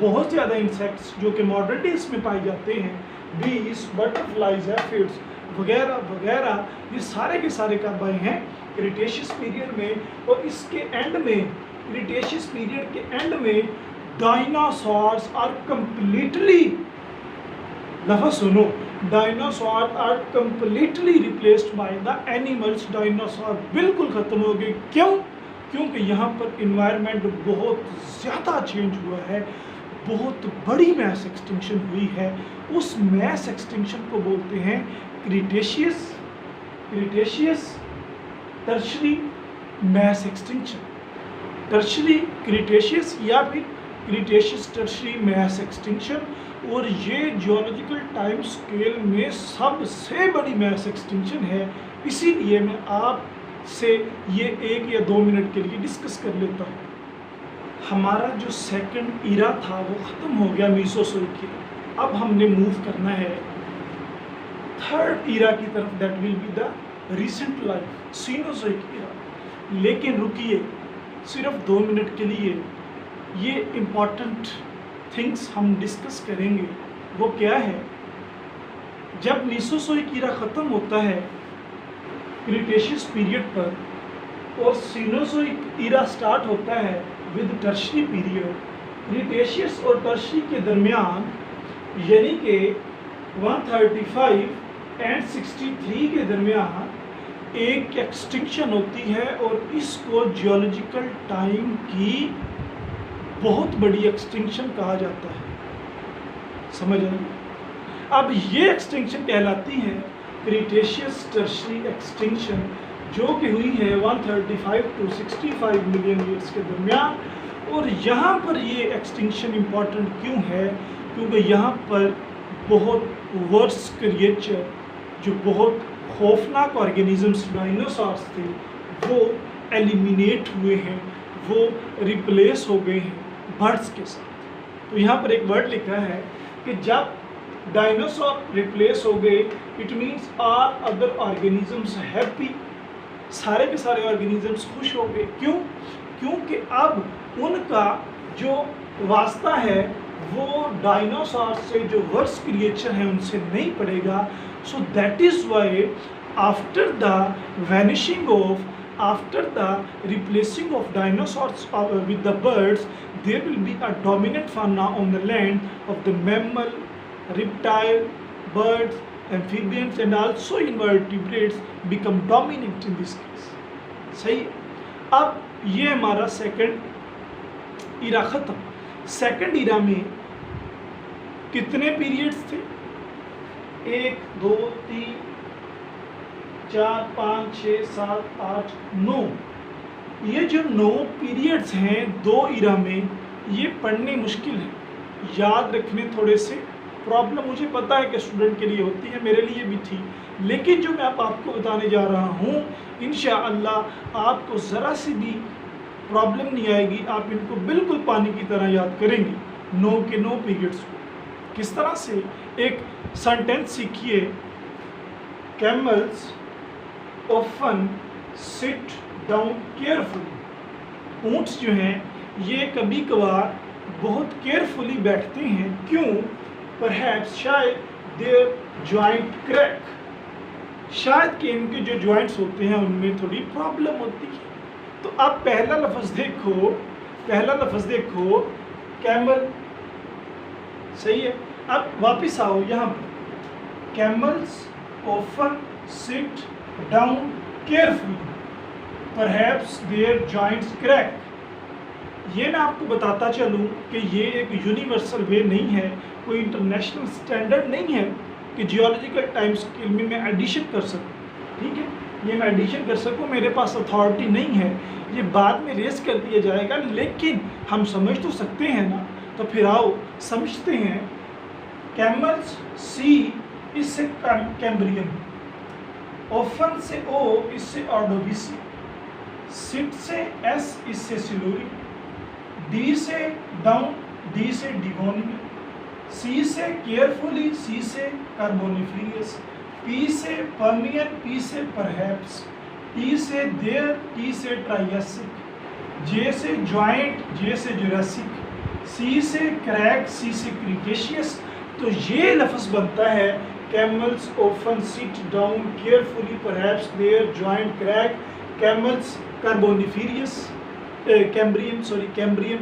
बहुत ज़्यादा इंसेक्ट्स जो कि मॉडर्न डेज में पाए जाते हैं, बीज, बटरफ्लाइज, एफिड्स वगैरह वगैरह, ये सारे के सारे कब आए हैं? क्रीटेशियस पीरियड में। और इसके एंड में, क्रीटेशियस पीरियड के एंड में डायनासोर्स आर कंप्लीटली, लफ्ज़ सुनो, dinosaur are completely replaced by the animals. Dinosaur बिल्कुल ख़त्म हो गए। क्यों? क्योंकि यहाँ पर इन्वायरमेंट बहुत ज़्यादा चेंज हुआ है, बहुत बड़ी मैस एक्सटिंक्शन हुई है। उस मैस एक्सटिंक्शन को बोलते हैं Cretaceous Tertiary mass extinction. Tertiary Cretaceous या फिर क्रीटेशियस टर्शरी मैस एक्सटिंक्शन। और ये जियोलॉजिकल टाइम स्केल में सबसे बड़ी मैस एक्सटिंक्शन है। इसीलिए मैं आपसे ये 1 या 2 मिनट के लिए डिस्कस कर लेता हूँ। हमारा जो सेकंड ईरा था वो ख़त्म हो गया, मीसोजोइक ईरा। अब हमने मूव करना है थर्ड ईरा की तरफ, that will be the recent life, Cenozoic era. लेकिन रुकिए, सिर्फ 2 मिनट के लिए ये इम्पॉर्टेंट थिंग्स हम डिस्कस करेंगे। वो क्या है? जब मीसोजोइक ईरा ख़त्म होता है क्रीटेशियस पीरियड पर और सीनोजोइक ईरा स्टार्ट होता है विद टर्शरी पीरियड, क्रिटेशियस और टर्शियरी के दरमियान यानी कि 135 एंड 63 के दरमियान एक एक्सटिंक्शन होती है और इसको जियोलॉजिकल टाइम की बहुत बड़ी एक्सटिंक्शन कहा जाता है। समझ आई? अब ये एक्सटिंक्शन कहलाती है क्रिटेशियस टर्शियरी एक्सटिंक्शन, जो कि हुई है 135 टू 65 मिलियन ईयर्स के दरमियान। और यहाँ पर ये एक्सटिंक्शन इम्पॉर्टेंट क्यों है? क्योंकि यहाँ पर बहुत वर्स क्रिएचर, जो बहुत खौफनाक ऑर्गेनिजम्स डायनासोर्स थे, वो एलिमिनेट हुए हैं, वो रिप्लेस हो गए हैं बर्ड्स के साथ। तो यहाँ पर एक वर्ड लिखा है कि जब डायनासोर रिप्लेस हो गए, it means all other organisms happy, सारे के सारे ऑर्गेनिजम्स खुश हो गए। क्यों? क्योंकि अब उनका जो वास्ता है वो डायनासोर से, जो वर्स क्रिएचर हैं, उनसे नहीं पड़ेगा। So that is why after the vanishing of, after the replacing of dinosaurs with the birds, there will be a dominant fauna on the land of the mammal, reptile, birds, amphibians and also invertebrates become dominant in this case। सही है? अब ये हमारा second इरा ख़त्म। Second इरा में कितने periods थे? 1 2 3 4 5 6 7 8 9। ये जो 9 पीरियड्स हैं 2 इरा में, ये पढ़ने मुश्किल है, याद रखने थोड़े से प्रॉब्लम मुझे पता है कि स्टूडेंट के लिए होती है, मेरे लिए भी थी, लेकिन जो मैं आपको बताने जा रहा हूँ इंशाअल्लाह आपको ज़रा सी भी प्रॉब्लम नहीं आएगी। आप इनको बिल्कुल पानी की तरह याद करेंगे 9 के 9 पीरियड्स को। किस तरह से? एक सेंटेंस सीखिए, camels often sit down carefully। ऊँट्स जो हैं ये कभी कभार बहुत केयरफुली बैठते हैं। क्यों? Perhaps शायद their joint crack, शायद कि इनके जो जॉइंट्स होते हैं उनमें थोड़ी प्रॉब्लम होती है। तो अब पहला लफ्ज़ देखो कैमल, सही है। अब वापस आओ यहाँ पर, camels often sit down carefully, perhaps their joints crack। ये मैं आपको बताता चलूँ कि ये एक यूनिवर्सल वे नहीं है, कोई इंटरनेशनल स्टैंडर्ड नहीं है कि जियोलॉजिकल टाइम स्केल में मैं एडिशन कर सकूँ। ठीक है, ये मैं एडिशन कर सकूँ, मेरे पास अथॉरिटी नहीं है, ये बाद में रेस कर दिया जाएगा, लेकिन हम समझ तो सकते हैं ना। तो फिर आओ समझते हैं। कैमल्स, सी इससे कैम्ब्रियम, ऑफन से ओ इससे ऑर्डोविसी, सिट से एस इससे सिलूरी, डी से डाउन, डी से डिवोनियम, सी से केयरफुली, सी से कार्बोनिफेरस, पी से पर्मियन, पी से परहैप्स, टी से देयर, टी से ट्राइएसिक, जे से जॉइंट, जे से जुरासिक, सी से क्रैक, सी से क्रिटेशियस। तो ये लफ्ज़ बनता है camels often sit down carefully, perhaps their joint crack, camels carboniferous, Cambrian,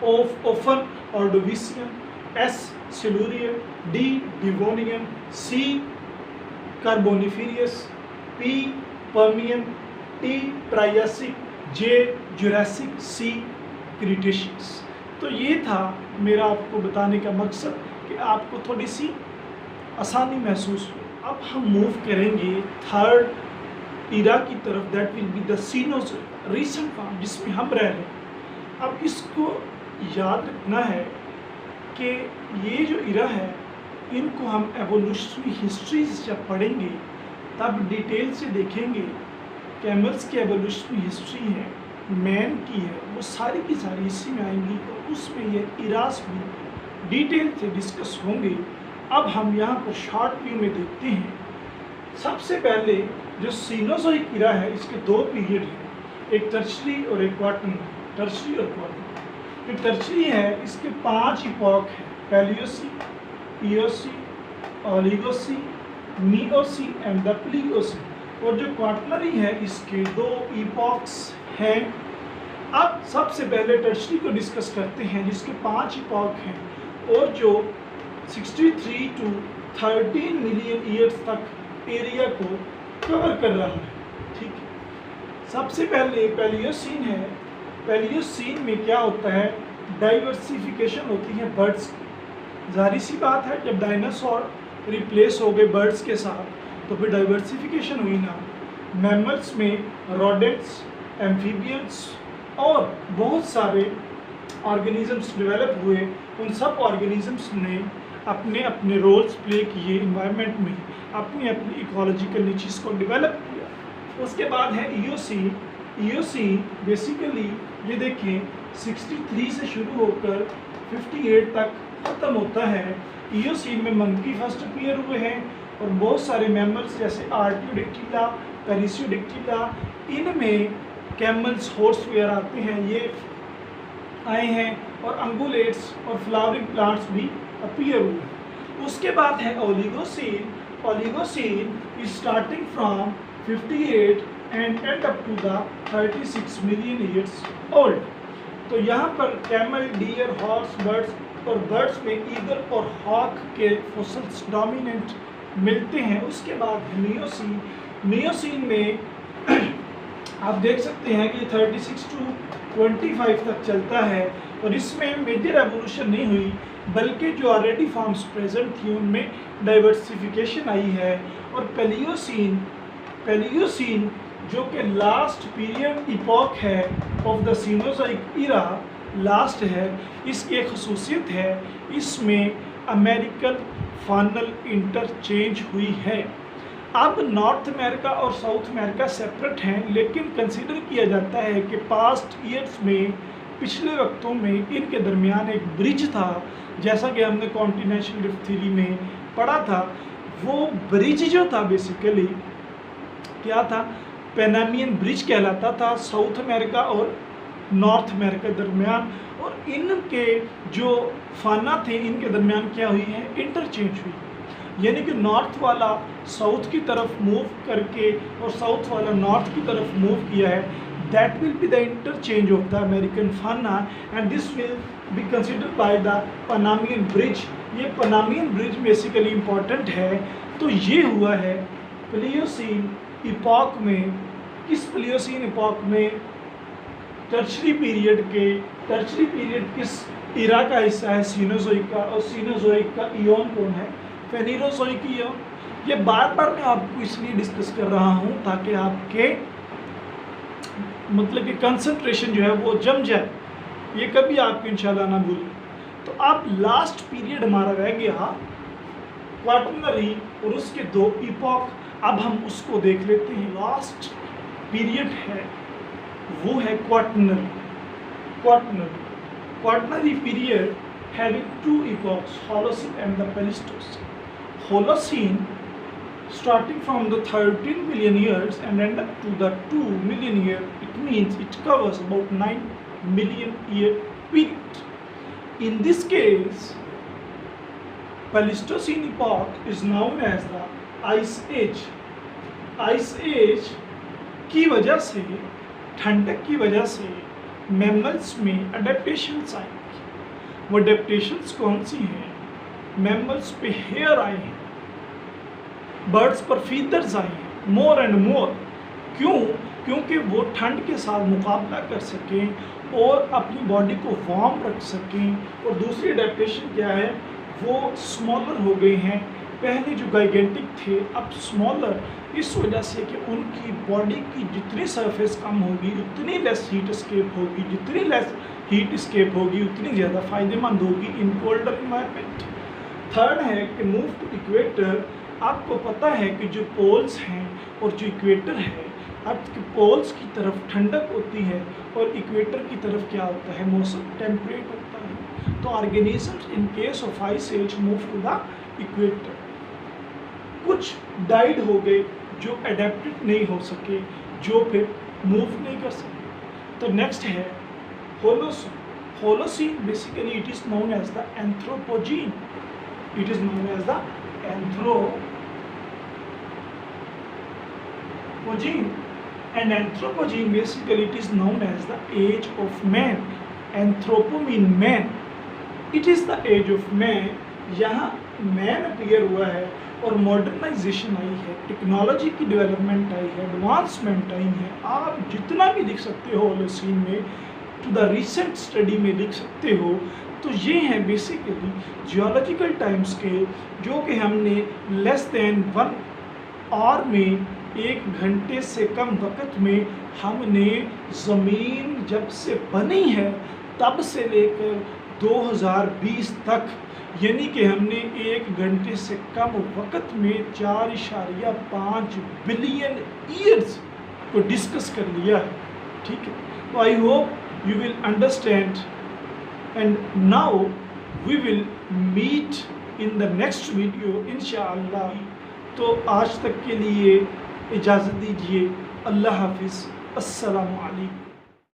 often Ordovician, S Silurian, D Devonian, C Carboniferous, P Permian, T Triassic, J Jurassic, C Cretaceous। तो ये था मेरा आपको बताने का मकसद कि आपको थोड़ी सी आसानी महसूस हो। अब हम मूव करेंगे थर्ड इरा की तरफ, that will be the Cenozoic recent form, जिसमें हम रह रहे हैं। अब इसको याद रखना है कि ये जो इरा है इनको हम एवोल्यूशनरी हिस्ट्री जब पढ़ेंगे तब डिटेल से देखेंगे। कैमल्स की एवोल्यूशनरी हिस्ट्री है, मैन की है, वो सारी की सारी इसी में आएंगी और उसमें ये इरास भी डिटेल से डिस्कस होंगे। अब हम यहाँ पर शॉर्ट व्यू में देखते हैं। सबसे पहले जो सीनोज़ोइक इरा है इसके 2 पीरियड हैं, एक टर्शियरी और एक क्वार्टरनरी। टर्शियरी और क्वार्टरनरी। जो टर्शियरी है इसके 5 इपॉक हैं, पैलियोसी, इयोसी, ओलिगोसी, मियोसी एंड द प्लीओसी। और जो क्वार्टरनरी है इसके 2 इपॉक्स हैं। अब सबसे पहले टर्शरी को डिस्कस करते हैं, जिसके 5 इपॉक हैं और जो 63 to 13 मिलियन ईयर्स तक एरिया को कवर कर रहा है। ठीक है, सबसे पहले पैलियोसीन है। पैलियोसीन में क्या होता है, डाइवर्सिफिकेशन होती है बर्ड्स की। जाहिर सी बात है, जब डायनासोर रिप्लेस हो गए बर्ड्स के साथ तो फिर डाइवर्सिफिकेशन हुई ना। मैमल्स में रोडेंट्स, एम्फीबियंस और बहुत सारे ऑर्गेनिजम्स डेवलप हुए। उन सब ऑर्गेनिजम्स ने अपने अपने रोल्स प्ले किए इन्वायरमेंट में, अपनी अपनी इकोलॉजिकल नीचेस को डेवलप किया। उसके बाद है ईओसीन। ईओसीन बेसिकली ये देखें 63 से शुरू होकर 58 तक ख़त्म होता है। ईओसीन में मंकी फर्स्ट अपीयर हुए हैं और बहुत सारे मैमल्स जैसे आर्टियोडेक्टिला, पेरिसियोडेक्टिला, इनमें कैमल्स, हॉर्स वगैरह आते हैं, ये आए हैं और अंगुलेट्स और फ्लावरिंग प्लांट्स भी अपीयर हुए। उसके बाद है Oligocene. Oligocene is starting from 58 and end up to the 36 million years old. तो यहाँ पर कैमल, डियर, हॉर्स, बर्ड्स और बर्ड्स में ईगल और हॉक के फॉसिल्स डोमिनेंट मिलते हैं। उसके बाद मियोसीन। मियोसीन में आप देख सकते हैं कि 36 to 25 तक चलता है और इसमें मेजर एवोल्यूशन नहीं हुई, बल्कि जो ऑलरेडी फॉर्म्स प्रेजेंट थी उनमें डाइवर्सिफिकेशन आई है। और पैलियोसीन, पैलियोसीन जो कि लास्ट पीरियड इपॉक है of the Cenozoic era, last है, इसकी एक खसूसियत है, इसमें अमेरिकन फानल इंटरचेंज हुई है। अब नॉर्थ अमेरिका और साउथ अमेरिका सेपरेट हैं, लेकिन कंसीडर किया जाता है कि पास्ट ईयर्स में, पिछले वक्तों में इनके दरमियान एक ब्रिज था, जैसा कि हमने कॉन्टिनेंटल ड्रिफ्ट थ्योरी में पढ़ा था। वो ब्रिज जो था बेसिकली क्या था, पेनामियन ब्रिज कहलाता था साउथ अमेरिका और नॉर्थ अमेरिका दरमियान। और इनके जो फाना थे इनके दरमियान क्या हुई है, इंटरचेंज हुई, यानी कि नॉर्थ वाला साउथ की तरफ मूव करके और साउथ वाला नॉर्थ की तरफ मूव किया है। That will be the interchange of the American fauna and this will be considered by the Panamanian bridge. ये पनामियन ब्रिज बेसिकली इम्पॉर्टेंट है। तो ये हुआ है प्लियोसीन इपॉक में। किस प्लियोसीन इपॉक में, टर्शरी पीरियड के। टर्शरी पीरियड किस इरा का हिस्सा है, सीनोजोइक का, और सीनोजोइक का इयोन कौन है, फेनिरोजोइक इयोन। ये बार बार मैं आपको इसलिए डिस्कस कर रहा हूँ ताकि आपके मतलब कि कंसंट्रेशन जो है वो जम जाए, ये कभी आप इंशाल्लाह ना भूलें। तो अब लास्ट पीरियड हमारा रह गया क्वाटरनरी और उसके 2 इपॉक। अब हम उसको देख लेते हैं। लास्ट पीरियड है वो है quaternary. Quaternary, quaternary period having 2 epochs, Holocene and the Pleistocene. Holocene starting from the 13 million years and end up to the 2 million year, it means it covers about 9 million year period. In this case, Pleistocene epoch is known as the Ice Age. Ice Age की वजह से, ठंडक की वजह से mammals में adaptations आई। वो adaptations कौन सी हैं, मैमल्स पे हेयर आए हैं, बर्ड्स पर फीदर्स आए हैं, मोर एंड मोर। क्यों? क्योंकि वो ठंड के साथ मुकाबला कर सकें और अपनी बॉडी को वार्म रख सकें। और दूसरी अडेप्टेशन क्या है, वो स्मॉलर हो गए हैं। पहले जो गाइगेंटिक थे अब स्मॉलर, इस वजह से कि उनकी बॉडी की जितनी सरफेस कम होगी उतनी लेस हीट स्केप होगी, जितनी लेस हीट स्केप होगी उतनी ज़्यादा फ़ायदेमंद होगी इन कोल्डर इन्वायरमेंट। थर्ड है कि मूव टू इक्वेटर। आपको पता है कि जो पोल्स हैं और जो इक्वेटर है, अर्थ के पोल्स की तरफ ठंडक होती है और इक्वेटर की तरफ क्या होता है, मौसम टेम्परेट होता है। तो organisms in case of ice age move to the equator. कुछ डाइड हो गए जो अडेप्टेड नहीं हो सके, जो फिर मूव नहीं कर सके। तो नेक्स्ट है Holocene. Holocene basically it is known as the Anthropogene. It is known as the Anthropogene. And anthropogene basically it is known as the age of man. Anthropo mean man. It is the age of man. यहाँ man appear हुआ है और modernisation आई है, technology की development आई है, advancement आई है। आप जितना भी लिख सकते हो होलोसीन में, टू द रिसेंट स्टडी में लिख सकते हो। तो ये हैं बेसिकली जियोलॉजिकल टाइम स्केल जो कि हमने लेस देन 1 आवर में, 1 घंटे से कम वक्त में हमने ज़मीन जब से बनी है तब से लेकर 2020 तक, यानी कि हमने 1 घंटे से कम वक्त में 4.5 बिलियन ईयर्स को डिस्कस कर लिया है। ठीक है, तो I hope you will understand and now we will meet in the next video इंशाअल्लाह। तो आज तक के लिए इजाज़त दीजिए। अल्लाह हाफिज़। अस्सलामु अलैकुम।